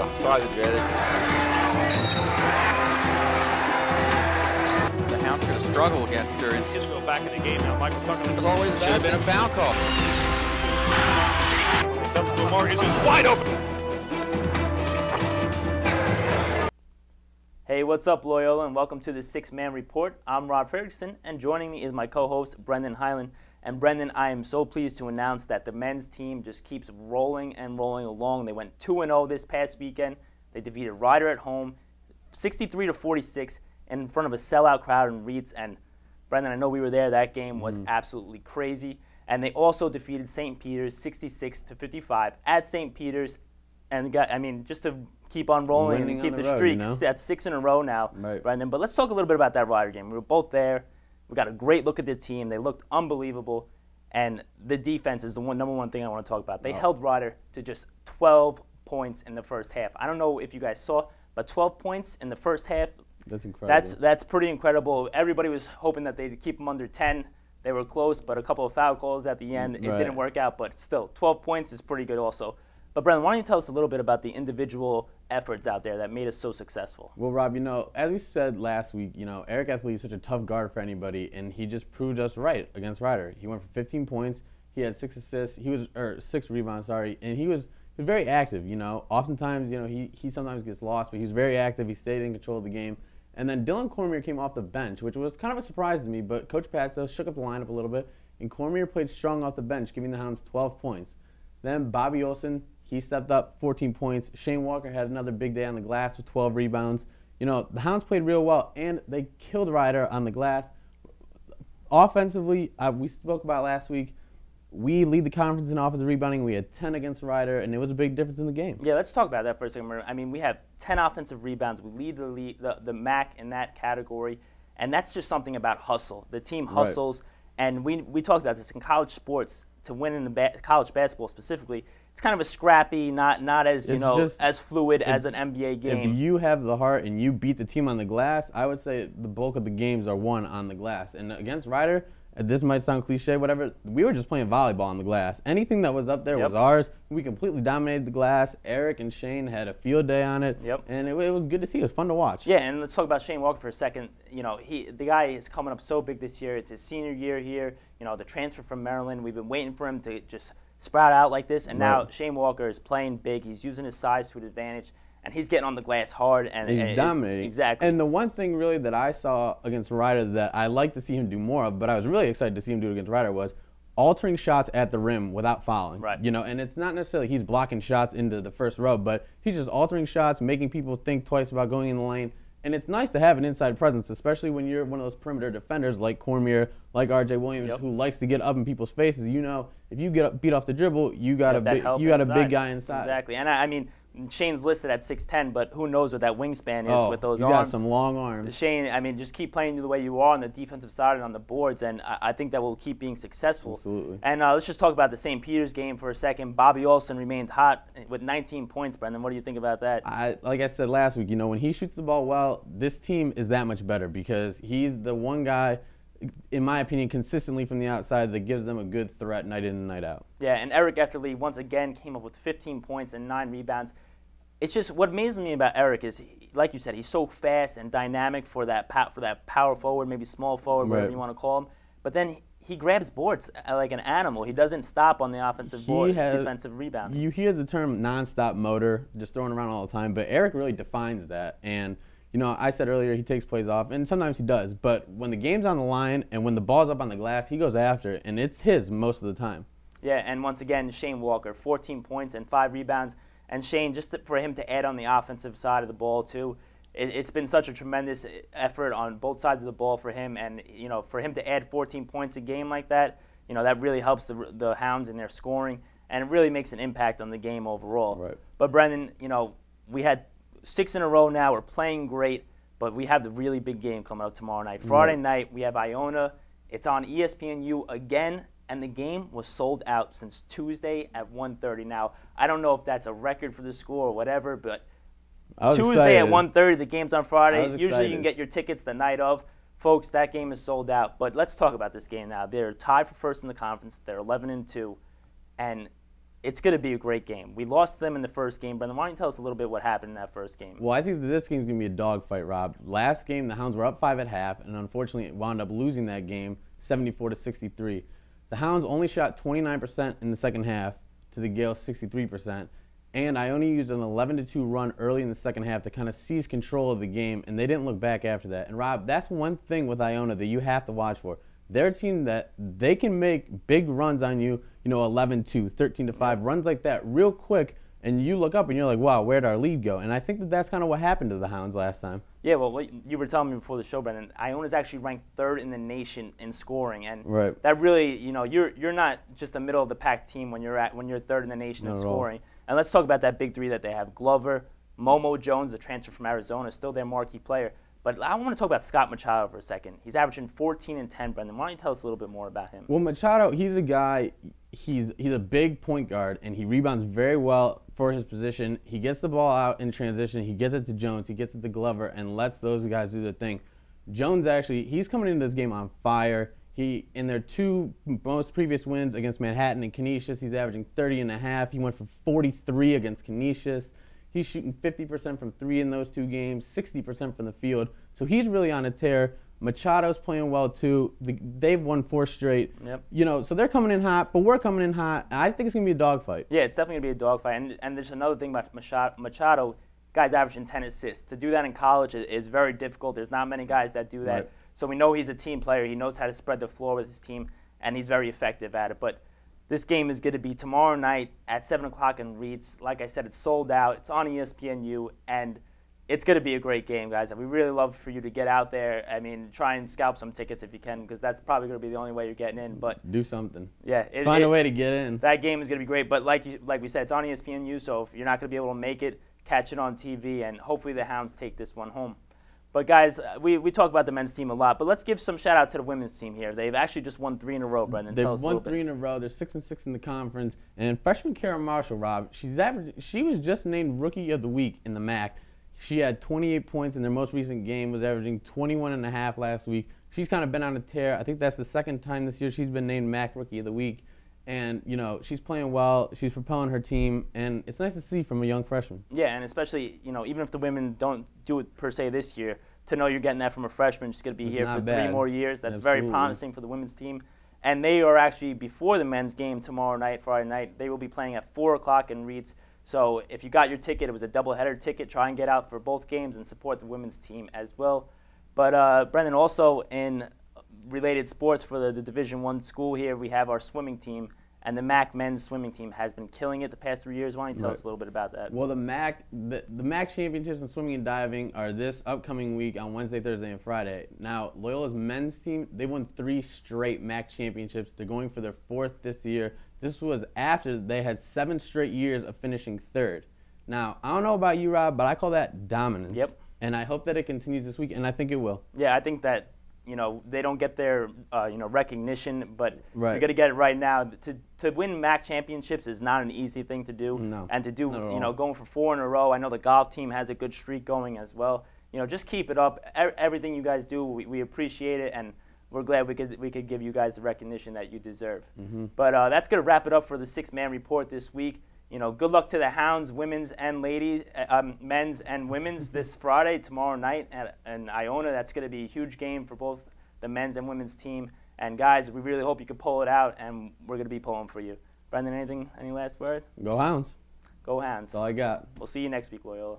the size advantage. The Hound's going to struggle against her. And Israel back in the game now. Michael Tucker should have been a foul call. Comes to Morgan, who's wide open. Hey, what's up, Loyola, and welcome to the Six-Man Report. I'm Rob Ferguson, and joining me is my co-host, Brendan Hyland. And Brendan, I am so pleased to announce that the men's team just keeps rolling and rolling along. They went 2-0 this past weekend. They defeated Ryder at home, 63-46, in front of a sellout crowd in Reeds. And Brendan, I know we were there. That game was absolutely crazy. And they also defeated St. Peter's 66-55 at St. Peter's. And just to keep on rolling and keep the streak at 6 in a row now, right, Brendan. But let's talk a little bit about that Ryder game. We were both there. We got a great look at the team. They looked unbelievable. And the defense is the number one thing I want to talk about. They held Ryder to just 12 points in the first half. I don't know if you guys saw, but 12 points in the first half. That's incredible. That's pretty incredible. Everybody was hoping that they'd keep them under 10. They were close, but a couple of foul calls at the end. It didn't work out, but still, 12 points is pretty good also. But, Brendan, why don't you tell us a little bit about the individual efforts out there that made us so successful? Well, Rob, as we said last week, Eric Ethley is such a tough guard for anybody, and he just proved us right against Ryder. He went for 15 points. He had 6 assists. 6 rebounds, and he was very active. Oftentimes, he sometimes gets lost, but he was very active. He stayed in control of the game. And then Dylan Cormier came off the bench, which was kind of a surprise to me, but Coach Patso shook up the lineup a little bit, and Cormier played strong off the bench, giving the Hounds 12 points. Then Bobby Olson, he stepped up, 14 points. Shane Walker had another big day on the glass with 12 rebounds. The Hounds played real well, and they killed Ryder on the glass. Offensively, we spoke about last week, we lead the conference in offensive rebounding. We had 10 against Ryder, and it was a big difference in the game. Yeah, let's talk about that for a second. I mean, we have 10 offensive rebounds. We lead the MAC in that category, and that's just something about hustle. The team hustles, and we talked about this in college sports. To win in the college basketball specifically, it's kind of a scrappy, not as as fluid as an NBA game. If you have the heart and you beat the team on the glass, I would say the bulk of the games are won on the glass. And against Ryder, this might sound cliche, whatever, we were just playing volleyball on the glass. Anything that was up there was ours. We completely dominated the glass. Eric and Shane had a field day on it, and it was good to see. It was fun to watch. Yeah, and let's talk about Shane Walker for a second. The guy is coming up so big this year. It's his senior year here. The transfer from Maryland. We've been waiting for him to just sprout out like this, and now Shane Walker is playing big. He's using his size to his advantage, and he's getting on the glass hard. And he's dominating. Exactly. And the one thing really that I saw against Ryder that I like to see him do more of, but I was really excited to see him do it against Ryder, was altering shots at the rim without fouling. Right. And it's not necessarily he's blocking shots into the first row, but he's just altering shots, making people think twice about going in the lane. And it's nice to have an inside presence, especially when you're one of those perimeter defenders like Cormier, like R.J. Williams, who likes to get up in people's faces. If you get beat off the dribble, you got a big guy inside. Exactly. And I mean, Shane's listed at 6'10", but who knows what that wingspan is with those arms. He's got some long arms. Shane, just keep playing the way you are on the defensive side and on the boards, and I think that will keep being successful. Absolutely. And let's just talk about the St. Peter's game for a second. Bobby Olson remained hot with 19 points, Brendan. What do you think about that? Like I said last week, when he shoots the ball well, this team is that much better because he's the one guy, in my opinion, consistently from the outside that gives them a good threat night in and night out. Yeah, and Eric Etherly once again came up with 15 points and 9 rebounds. It's just what amazes me about Eric is, like you said, he's so fast and dynamic for that power forward, maybe small forward, whatever you want to call him. But then he grabs boards like an animal. He doesn't stop on the offensive board, defensive rebound. You hear the term nonstop motor just thrown around all the time, but Eric really defines that. And I said earlier he takes plays off, and sometimes he does. But when the game's on the line and when the ball's up on the glass, he goes after it, and it's his most of the time. Yeah, and once again, Shane Walker, 14 points and 5 rebounds. And Shane, for him to add on the offensive side of the ball too, it's been such a tremendous effort on both sides of the ball for him. And for him to add 14 points a game like that, that really helps the Hounds in their scoring, and it really makes an impact on the game overall. Right. But Brendan, we had 6 in a row now. We're playing great, but we have the really big game coming up tomorrow night. Friday night, we have Iona. It's on ESPNU again. And the game was sold out since Tuesday at 1:30. Now, I don't know if that's a record for the school or whatever, but Tuesday at 1:30, the game's on Friday. Usually you can get your tickets the night of. Folks, that game is sold out. But let's talk about this game now. They're tied for first in the conference. They're 11-2. And it's going to be a great game. We lost them in the first game. Brendan, why don't you tell us a little bit what happened in that first game? Well, I think that this game's going to be a dogfight, Rob. Last game, the Hounds were up 5 at half, and unfortunately wound up losing that game 74-63. The Hounds only shot 29% in the second half to the Gales 63%, and Iona used an 11-2 run early in the second half to kind of seize control of the game, and they didn't look back after that. And Rob, that's one thing with Iona that you have to watch for. They're a team that they can make big runs on you, 11-2, 13-5, runs like that real quick, and you look up and you're like, wow, where'd our lead go? And I think that that's kind of what happened to the Hounds last time. Yeah, well, what you were telling me before the show, Brendan, Iona's actually ranked 3rd in the nation in scoring, and that really, you're not just a middle of the pack team when you're 3rd in the nation in scoring. And let's talk about that big three that they have: Glover, Momo Jones, the transfer from Arizona, still their marquee player. But I want to talk about Scott Machado for a second. He's averaging 14 and 10, Brendan. Why don't you tell us a little bit more about him? Well, Machado, he's a guy, he's a big point guard, and he rebounds very well for his position. He gets the ball out in transition. He gets it to Jones. He gets it to Glover and lets those guys do their thing. Jones actually, he's coming into this game on fire. In their 2 most previous wins against Manhattan and Canisius, he's averaging 30.5. He went for 43 against Canisius. He's shooting 50% from 3 in those 2 games, 60% from the field. So he's really on a tear. Machado's playing well too. They've won 4 straight. Yep. So they're coming in hot, but we're coming in hot. I think it's going to be a dogfight. Yeah, it's definitely going to be a dogfight. And there's another thing about Machado. Guy's averaging 10 assists. To do that in college is very difficult. There's not many guys that do that. Right. So we know he's a team player. He knows how to spread the floor with his team, and he's very effective at it. But this game is going to be tomorrow night at 7 o'clock in Reeds. Like I said, it's sold out. It's on ESPNU, and it's going to be a great game, guys. We really love for you to get out there. I mean, try and scalp some tickets if you can, because that's probably going to be the only way you're getting in. But do something. Yeah, find a way to get in. That game is going to be great. But like we said, it's on ESPNU, so if you're not going to be able to make it, catch it on TV, and hopefully the Hounds take this one home. But guys, we talk about the men's team a lot, but let's give some shout out to the women's team here. They've actually just won 3 in a row, Brendan. They've won 3 in a row. They're 6-6 in the conference. And freshman Kara Marshall, Rob, she was just named Rookie of the Week in the MAC. She had 28 points in their most recent game, was averaging 21.5 last week. She's kind of been on a tear. I think that's the 2nd time this year she's been named MAC Rookie of the Week. And, she's playing well. She's propelling her team. And it's nice to see from a young freshman. Yeah, and especially, even if the women don't do it per se this year, to know you're getting that from a freshman, she's going to be here for 3 more years. That's very promising for the women's team. And they are actually, before the men's game tomorrow night, Friday night, they will be playing at 4 o'clock in Reeds. So if you got your ticket, it was a doubleheader ticket. Try and get out for both games and support the women's team as well. But, Brendan, also in related sports for the Division I school here, we have our swimming team. And the MAC men's swimming team has been killing it the past 3 years. Why don't you tell us a little bit about that? Well, the MAC championships in swimming and diving are this upcoming week on Wednesday, Thursday, and Friday. Now, Loyola's men's team, they won 3 straight MAC championships. They're going for their 4th this year. This was after they had 7 straight years of finishing 3rd. Now, I don't know about you, Rob, but I call that dominance. Yep. And I hope that it continues this week, and I think it will. Yeah, I think that they don't get their recognition, but right. You're going to get it right now. To win MAC championships is not an easy thing to do. No, and to do, going for 4 in a row. I know the golf team has a good streak going as well. Just keep it up. Everything you guys do, we appreciate it, and we're glad we could give you guys the recognition that you deserve. Mm-hmm. But that's going to wrap it up for the 6-man report this week. Good luck to the Hounds, women's and ladies, men's and women's this Friday, tomorrow night in Iona. That's going to be a huge game for both the men's and women's team. And guys, we really hope you can pull it out, and we're going to be pulling for you. Brendan, any last word? Go Hounds. Go Hounds. That's all I got. We'll see you next week, Loyola.